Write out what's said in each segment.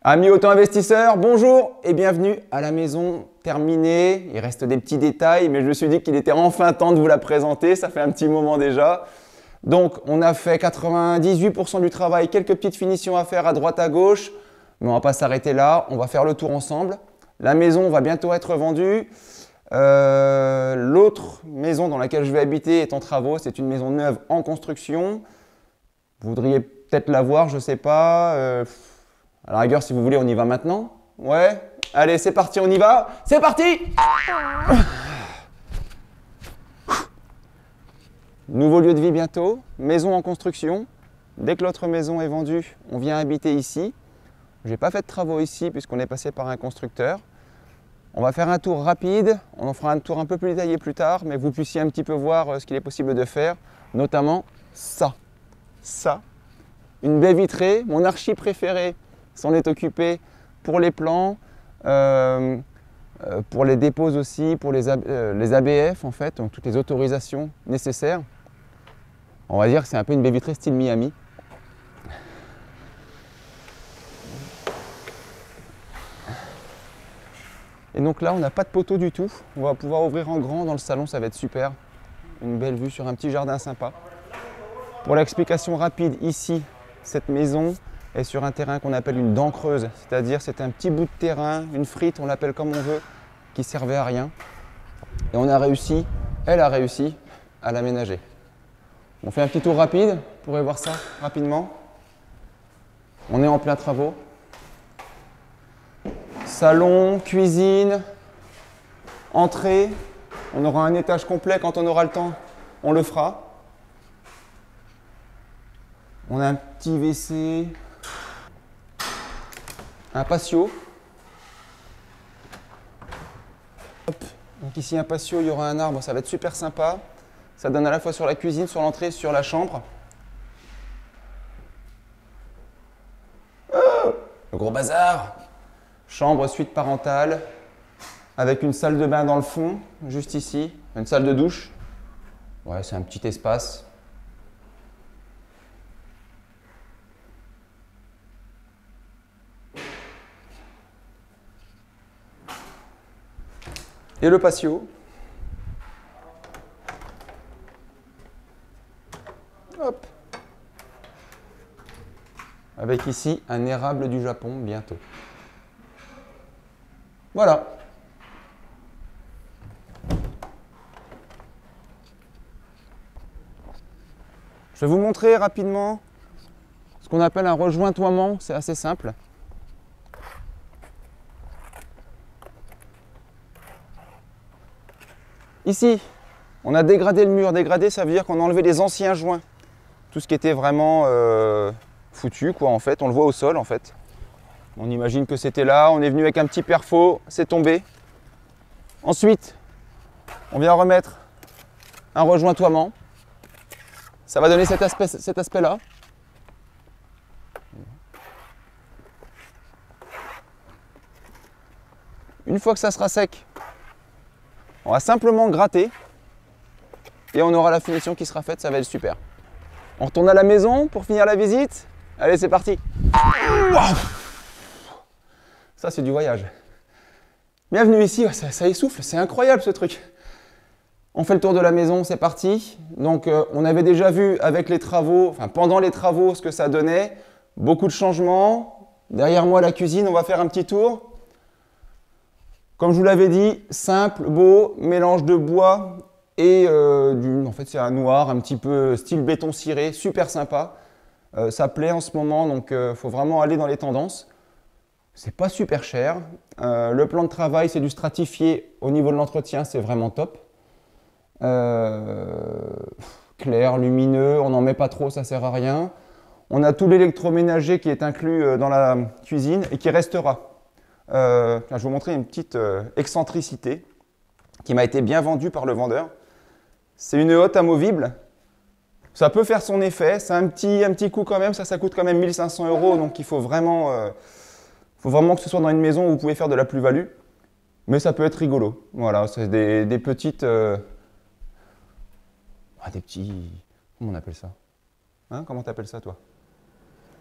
Amis auto-investisseurs, bonjour et bienvenue à la maison terminée. Il reste des petits détails, mais je me suis dit qu'il était enfin temps de vous la présenter. Ça fait un petit moment déjà. Donc, on a fait 98% du travail, quelques petites finitions à faire à droite à gauche. Mais on ne va pas s'arrêter là, on va faire le tour ensemble. La maison va bientôt être vendue. L'autre maison dans laquelle je vais habiter est en travaux. C'est une maison neuve en construction. Vous voudriez peut-être la voir, je ne sais pas. À la rigueur, si vous voulez, on y va maintenant. Ouais. Allez, c'est parti, on y va. C'est parti! Nouveau lieu de vie bientôt. Maison en construction. Dès que l'autre maison est vendue, on vient habiter ici. Je n'ai pas fait de travaux ici puisqu'on est passé par un constructeur. On va faire un tour rapide. On en fera un tour un peu plus détaillé plus tard, mais que vous puissiez un petit peu voir ce qu'il est possible de faire. Notamment ça. Ça. Une baie vitrée, mon archi préféré. S'en est occupé pour les plans, pour les dépôts aussi, pour les ABF en fait, donc toutes les autorisations nécessaires. On va dire que c'est un peu une baie vitrée style Miami. Et donc là, on n'a pas de poteau du tout. On va pouvoir ouvrir en grand dans le salon, ça va être super. Une belle vue sur un petit jardin sympa. Pour l'explication rapide, ici, cette maison est sur un terrain qu'on appelle une dent creuse, c'est-à-dire c'est un petit bout de terrain, une frite, on l'appelle comme on veut, qui servait à rien. Et on a réussi, elle a réussi à l'aménager. On fait un petit tour rapide, vous pourrez voir ça rapidement. On est en plein travaux. Salon, cuisine, entrée. On aura un étage complet quand on aura le temps, on le fera. On a un petit WC. Un patio. Hop. Donc ici un patio, il y aura un arbre, ça va être super sympa. Ça donne à la fois sur la cuisine, sur l'entrée, sur la chambre. Oh, le gros bazar. Chambre suite parentale, avec une salle de bain dans le fond, juste ici. Une salle de douche. Ouais, c'est un petit espace. Et le patio. Hop. Avec ici un érable du Japon bientôt. Voilà. Je vais vous montrer rapidement ce qu'on appelle un rejointoiement. C'est assez simple. Ici, on a dégradé le mur. Dégradé, ça veut dire qu'on a enlevé les anciens joints. Tout ce qui était vraiment foutu, quoi, en fait. On le voit au sol, en fait. On imagine que c'était là. On est venu avec un petit perfo, c'est tombé. Ensuite, on vient remettre un rejointoiement. Ça va donner cet aspect-là. Une fois que ça sera sec, on va simplement gratter et on aura la finition qui sera faite, ça va être super. On retourne à la maison pour finir la visite. Allez, c'est parti. Ça, c'est du voyage. Bienvenue ici, ça essouffle, c'est incroyable ce truc. On fait le tour de la maison, c'est parti. Donc, on avait déjà vu avec les travaux, enfin pendant les travaux, ce que ça donnait. Beaucoup de changements. Derrière moi, la cuisine, on va faire un petit tour. Comme je vous l'avais dit, simple, beau, mélange de bois et en fait c'est un noir un petit peu style béton ciré, super sympa. Ça plaît en ce moment, donc il faut vraiment aller dans les tendances. C'est pas super cher. Le plan de travail, c'est du stratifié au niveau de l'entretien, c'est vraiment top. Clair, lumineux, on n'en met pas trop, ça sert à rien. On a tout l'électroménager qui est inclus dans la cuisine et qui restera. Je vais vous montrer une petite excentricité qui m'a été bien vendue par le vendeur. C'est une hotte amovible. Ça peut faire son effet, c'est un petit coût quand même, ça coûte quand même 1 500 €, donc il faut vraiment que ce soit dans une maison où vous pouvez faire de la plus-value. Mais ça peut être rigolo. Voilà, c'est des petites... des petits... Comment on appelle ça? Hein, comment t'appelles ça toi?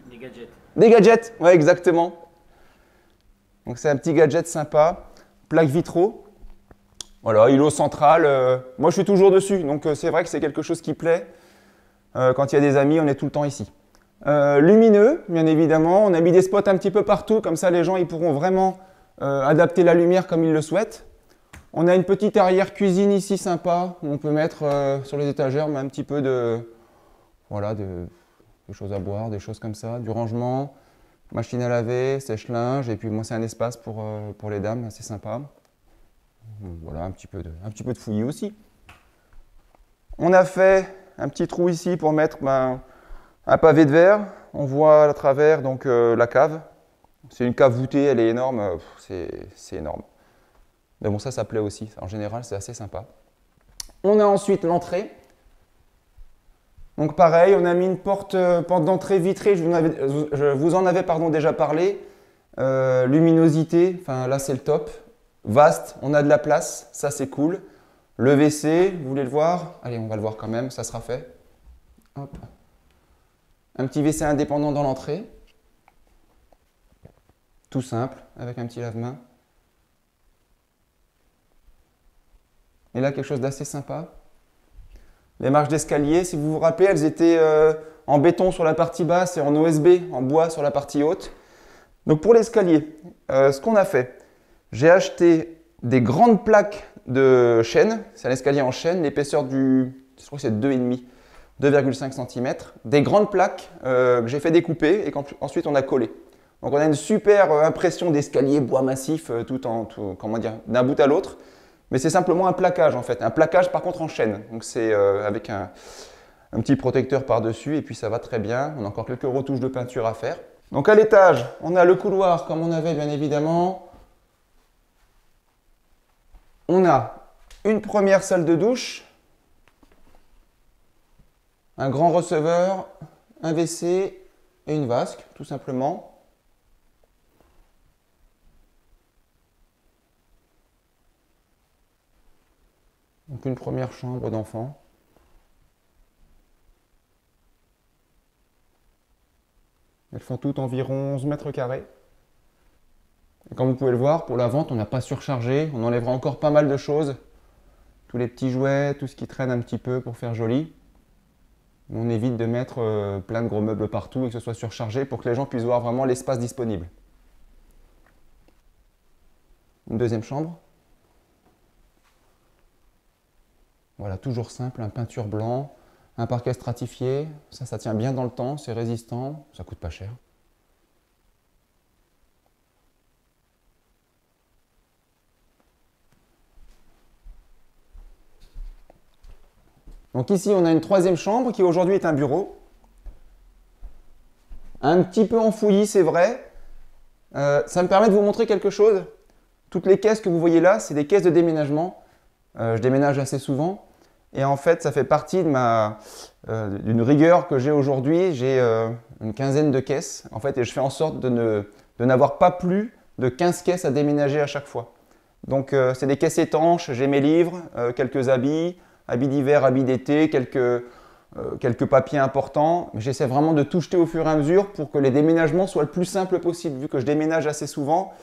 Des gadgets. Des gadgets, ouais exactement. Donc c'est un petit gadget sympa, plaque vitraux. Voilà, îlot central. Moi je suis toujours dessus, donc c'est vrai que c'est quelque chose qui plaît. Quand il y a des amis, on est tout le temps ici. Lumineux, bien évidemment. On a mis des spots un petit peu partout, comme ça les gens ils pourront vraiment adapter la lumière comme ils le souhaitent. On a une petite arrière cuisine ici sympa, où on peut mettre sur les étagères un petit peu voilà, des choses à boire, des choses comme ça, du rangement, machine à laver, sèche-linge, et puis moi c'est un espace pour les dames, assez sympa. Voilà, un petit peu de fouillis aussi. On a fait un petit trou ici pour mettre un pavé de verre. On voit à travers donc la cave. C'est une cave voûtée, elle est énorme, c'est énorme. Mais bon, ça plaît aussi. En général, c'est assez sympa. On a ensuite l'entrée. Donc pareil, on a mis une porte d'entrée vitrée. Je vous en avais déjà parlé. Luminosité, enfin là c'est le top. Vaste, on a de la place, ça c'est cool. Le WC, vous voulez le voir? Allez, on va le voir quand même, ça sera fait. Hop. Un petit WC indépendant dans l'entrée. Tout simple, avec un petit lave-main. Et là, quelque chose d'assez sympa. Les marches d'escalier, si vous vous rappelez, elles étaient en béton sur la partie basse et en OSB, en bois sur la partie haute. Donc pour l'escalier, ce qu'on a fait, j'ai acheté des grandes plaques de chêne. C'est un escalier en chêne, l'épaisseur je crois que c'est 2,5, 2,5 cm. Des grandes plaques que j'ai fait découper et qu'ensuite on a collé. Donc on a une super impression d'escalier bois massif comment dire, d'un bout à l'autre. Mais c'est simplement un plaquage en fait. Un plaquage par contre en chêne. Donc c'est avec un petit protecteur par-dessus et puis ça va très bien. On a encore quelques retouches de peinture à faire. Donc à l'étage, on a le couloir comme on avait bien évidemment. On a une première salle de douche, un grand receveur, un WC et une vasque, tout simplement. Donc une première chambre d'enfant. Elles font toutes environ 11 mètres carrés. Et comme vous pouvez le voir, pour la vente, on n'a pas surchargé. On enlèvera encore pas mal de choses. Tous les petits jouets, tout ce qui traîne un petit peu pour faire joli. On évite de mettre plein de gros meubles partout et que ce soit surchargé pour que les gens puissent voir vraiment l'espace disponible. Une deuxième chambre. Voilà, toujours simple, un peinture blanc, un parquet stratifié. Ça tient bien dans le temps, c'est résistant, ça coûte pas cher. Donc ici, on a une troisième chambre qui aujourd'hui est un bureau. Un petit peu en fouillis, c'est vrai. Ça me permet de vous montrer quelque chose. Toutes les caisses que vous voyez là, c'est des caisses de déménagement. Je déménage assez souvent. Et en fait, ça fait partie d'une rigueur que j'ai aujourd'hui. J'ai une quinzaine de caisses. En fait, et je fais en sorte de n'avoir pas plus de 15 caisses à déménager à chaque fois. Donc, c'est des caisses étanches. J'ai mes livres, quelques habits d'hiver, habits d'été, quelques papiers importants. J'essaie vraiment de tout jeter au fur et à mesure pour que les déménagements soient le plus simple possible. Vu que je déménage assez souvent,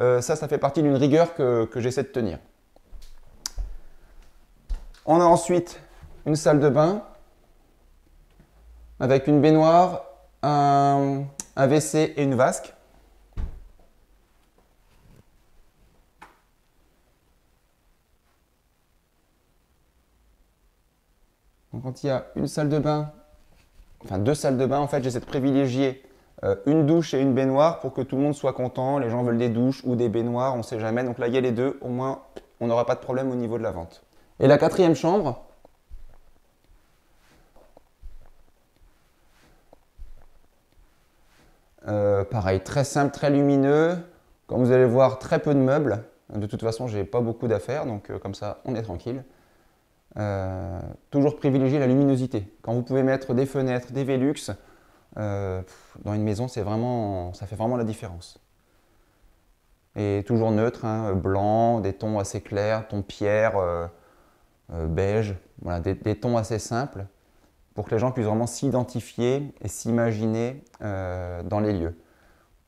ça fait partie d'une rigueur que j'essaie de tenir. On a ensuite une salle de bain avec une baignoire, un WC et une vasque. Donc quand il y a une salle de bain, enfin deux salles de bain, en fait, j'essaie de privilégier une douche et une baignoire pour que tout le monde soit content. Les gens veulent des douches ou des baignoires, on ne sait jamais. Donc là, il y a les deux, au moins on n'aura pas de problème au niveau de la vente. Et la quatrième chambre, pareil, très simple, très lumineux. Comme vous allez voir, très peu de meubles. De toute façon, je n'ai pas beaucoup d'affaires, donc comme ça, on est tranquille. Toujours privilégier la luminosité. Quand vous pouvez mettre des fenêtres, des Velux, dans une maison, ça fait vraiment la différence. Et toujours neutre, hein, blanc, des tons assez clairs, tons pierre, beige, voilà, des tons assez simples pour que les gens puissent vraiment s'identifier et s'imaginer dans les lieux.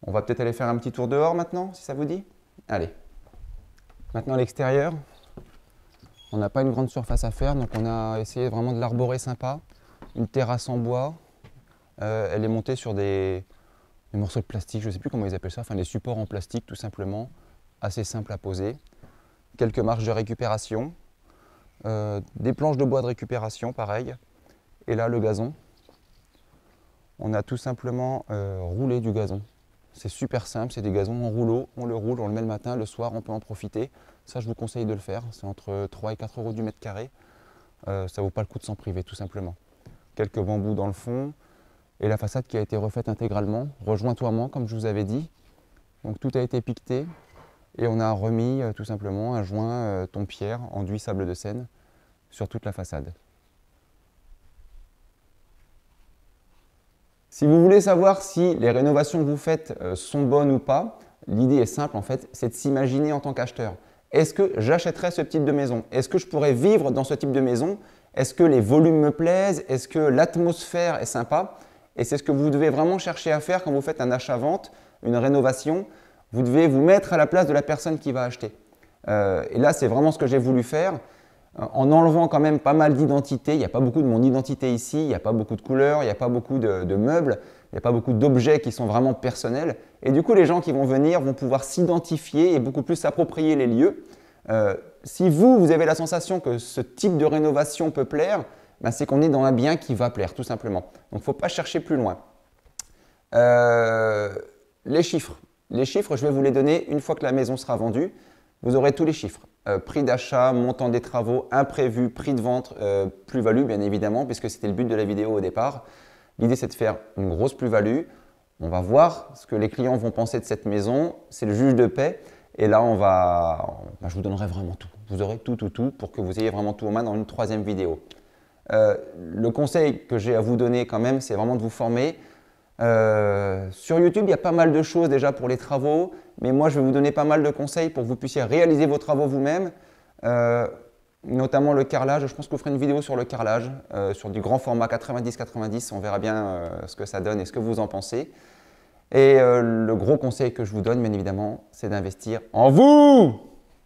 On va peut-être aller faire un petit tour dehors maintenant, si ça vous dit. Allez. Maintenant à l'extérieur, on n'a pas une grande surface à faire, donc on a essayé vraiment de l'arborer sympa. Une terrasse en bois. Elle est montée sur des morceaux de plastique, je ne sais plus comment ils appellent ça, enfin des supports en plastique tout simplement, assez simple à poser. Quelques marches de récupération, des planches de bois de récupération pareil, et là le gazon. On a tout simplement roulé du gazon. C'est super simple, c'est des gazons en rouleau, on le roule, on le met le matin, le soir on peut en profiter. Ça je vous conseille de le faire, c'est entre 3 et 4 euros du mètre carré. Ça ne vaut pas le coup de s'en priver tout simplement. Quelques bambous dans le fond et la façade qui a été refaite intégralement, rejointoiement comme je vous avais dit. Donc tout a été piqueté et on a remis tout simplement un joint ton-pierre enduit sable de Seine sur toute la façade. Si vous voulez savoir si les rénovations que vous faites sont bonnes ou pas, l'idée est simple en fait, c'est de s'imaginer en tant qu'acheteur. Est-ce que j'achèterais ce type de maison? Est-ce que je pourrais vivre dans ce type de maison? Est-ce que les volumes me plaisent? Est-ce que l'atmosphère est sympa? Et c'est ce que vous devez vraiment chercher à faire quand vous faites un achat-vente, une rénovation. Vous devez vous mettre à la place de la personne qui va acheter. Et là, c'est vraiment ce que j'ai voulu faire. En enlevant quand même pas mal d'identité, il n'y a pas beaucoup de mon identité ici, il n'y a pas beaucoup de couleurs, il n'y a pas beaucoup de meubles, il n'y a pas beaucoup d'objets qui sont vraiment personnels. Et du coup, les gens qui vont venir vont pouvoir s'identifier et beaucoup plus s'approprier les lieux. Si vous avez la sensation que ce type de rénovation peut plaire, ben c'est qu'on est dans un bien qui va plaire, tout simplement. Donc, il ne faut pas chercher plus loin. Les chiffres. Les chiffres, je vais vous les donner une fois que la maison sera vendue. Vous aurez tous les chiffres. Prix d'achat, montant des travaux, imprévu, prix de vente, plus-value bien évidemment, puisque c'était le but de la vidéo au départ. L'idée c'est de faire une grosse plus-value. On va voir ce que les clients vont penser de cette maison. C'est le juge de paix. Et là, je vous donnerai vraiment tout. Vous aurez tout pour que vous ayez vraiment tout en main dans une troisième vidéo. Le conseil que j'ai à vous donner quand même, c'est vraiment de vous former. Sur YouTube, il y a pas mal de choses déjà pour les travaux, mais moi je vais vous donner pas mal de conseils pour que vous puissiez réaliser vos travaux vous-même, notamment le carrelage. Je pense que vous ferez une vidéo sur le carrelage, sur du grand format 90-90, on verra bien ce que ça donne et ce que vous en pensez. Et le gros conseil que je vous donne, bien évidemment, c'est d'investir en vous!